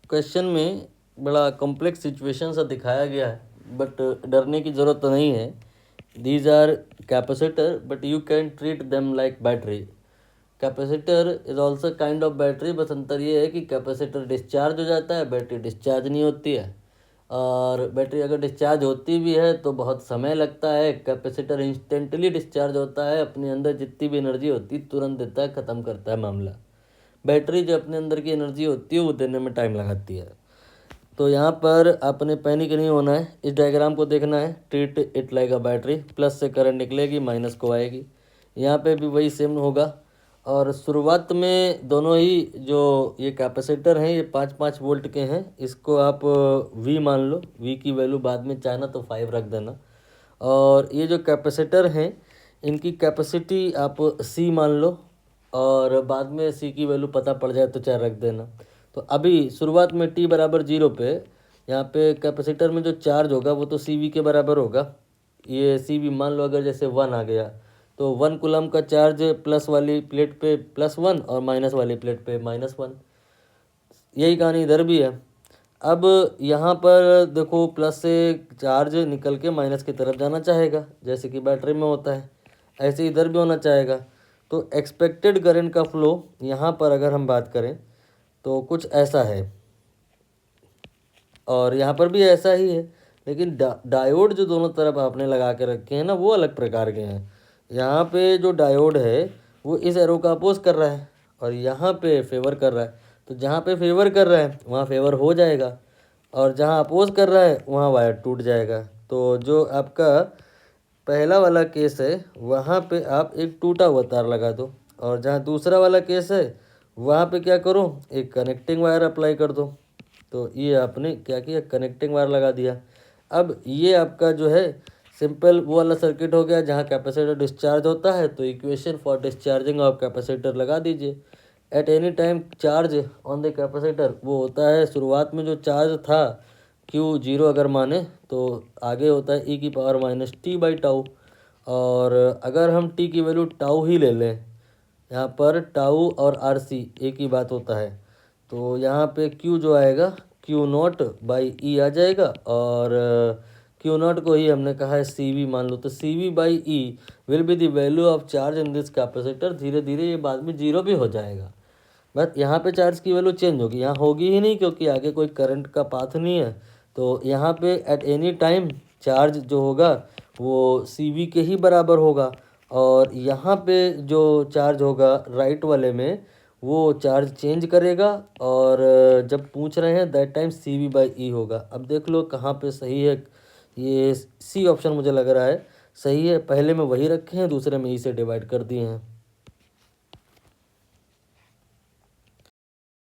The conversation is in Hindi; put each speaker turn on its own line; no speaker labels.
क्वेश्चन में बड़ा कॉम्प्लेक्स सिचुएशन सा दिखाया गया है, बट डरने की ज़रूरत तो नहीं है। These are capacitor but you can treat them like battery. Capacitor is also kind of battery, बस अंतर ये है कि कैपेसिटर डिस्चार्ज हो जाता है, बैटरी डिस्चार्ज नहीं होती है। और बैटरी अगर डिस्चार्ज होती भी है तो बहुत समय लगता है। कैपेसिटर इंस्टेंटली डिस्चार्ज होता है, अपने अंदर जितनी भी एनर्जी होती है तुरंत देता है, ख़त्म करता है मामला। बैटरी जो अपने अंदर की एनर्जी होती है वो देने में टाइम लगाती है। तो यहाँ पर आपने पैनिक नहीं होना है, इस डायग्राम को देखना है। Treat it like a battery, plus से करंट निकलेगी, माइनस को आएगी। यहाँ पे भी वही सेम होगा। और शुरुआत में दोनों ही जो ये कैपेसिटर हैं ये 5-5 वोल्ट के हैं। इसको आप V मान लो, V की वैल्यू बाद में चाहे ना तो 5 रख देना। और ये जो कैपेसिटर हैं इनकी कैपेसिटी आप C मान लो, और बाद में C की वैल्यू पता पड़ जाए तो चाहे रख देना। तो अभी शुरुआत में t बराबर 0 पे यहाँ पे कैपेसिटर में जो चार्ज होगा वो तो CV के बराबर होगा। ये CV मान लो अगर जैसे 1 आ गया तो 1 कूलम का चार्ज प्लस वाली प्लेट पे +1 और माइनस वाली प्लेट पे -1। यही कहानी इधर भी है। अब यहाँ पर देखो प्लस से चार्ज निकल के माइनस की तरफ जाना चाहेगा, जैसे कि बैटरी में होता है, ऐसे इधर भी होना चाहेगा। तो एक्सपेक्टेड करंट का फ्लो यहाँ पर अगर हम बात करें तो कुछ ऐसा है, और यहाँ पर भी ऐसा ही है। लेकिन डायोड जो दोनों तरफ आपने लगा के रखे हैं ना वो अलग प्रकार के हैं। यहाँ पे जो डायोड है वो इस एरो का अपोज कर रहा है और यहाँ पे फेवर कर रहा है। तो जहाँ पे फेवर कर रहा है वहाँ फेवर हो जाएगा, और जहाँ अपोज कर रहा है वहाँ वायर टूट जाएगा। तो जो आपका पहला वाला केस है वहाँ पे आप एक टूटा हुआ तार लगा दो, और जहाँ दूसरा वाला केस है वहाँ पे क्या करो, एक कनेक्टिंग वायर अप्लाई कर दो। तो ये आपने क्या किया, कनेक्टिंग वायर लगा दिया। अब ये आपका जो है सिंपल वो वाला सर्किट हो गया जहाँ कैपेसिटर डिस्चार्ज होता है। तो equation for discharging of capacitor लगा दीजिए। At any time charge on the capacitor वो होता है, शुरुआत में जो चार्ज था Q0 अगर माने तो आगे होता है e⁻t/τ। और अगर हम t की वैल्यू टाउ ही ले लें, यहाँ पर टाउ और RC एक ही बात होता है, तो यहाँ पे Q जो आएगा Q0/E आ जाएगा। और Q0 को ही हमने कहा है CV मान लो, तो CV/E will be the value of charge in this capacitor. धीरे धीरे ये बाद में 0 भी हो जाएगा, बट यहाँ पे चार्ज की वैल्यू चेंज होगी, यहाँ होगी ही नहीं क्योंकि आगे कोई करंट का पाथ नहीं है। तो यहाँ पे एट एनी टाइम चार्ज जो होगा वो CV के ही बराबर होगा, और यहाँ पे जो चार्ज होगा राइट वाले में वो चार्ज चेंज करेगा। और जब पूछ रहे हैं दैट टाइम CV/E होगा। अब देख लो कहाँ पे सही है, ये C ऑप्शन मुझे लग रहा है सही है। पहले में वही रखे हैं, दूसरे में E से डिवाइड कर दिए हैं।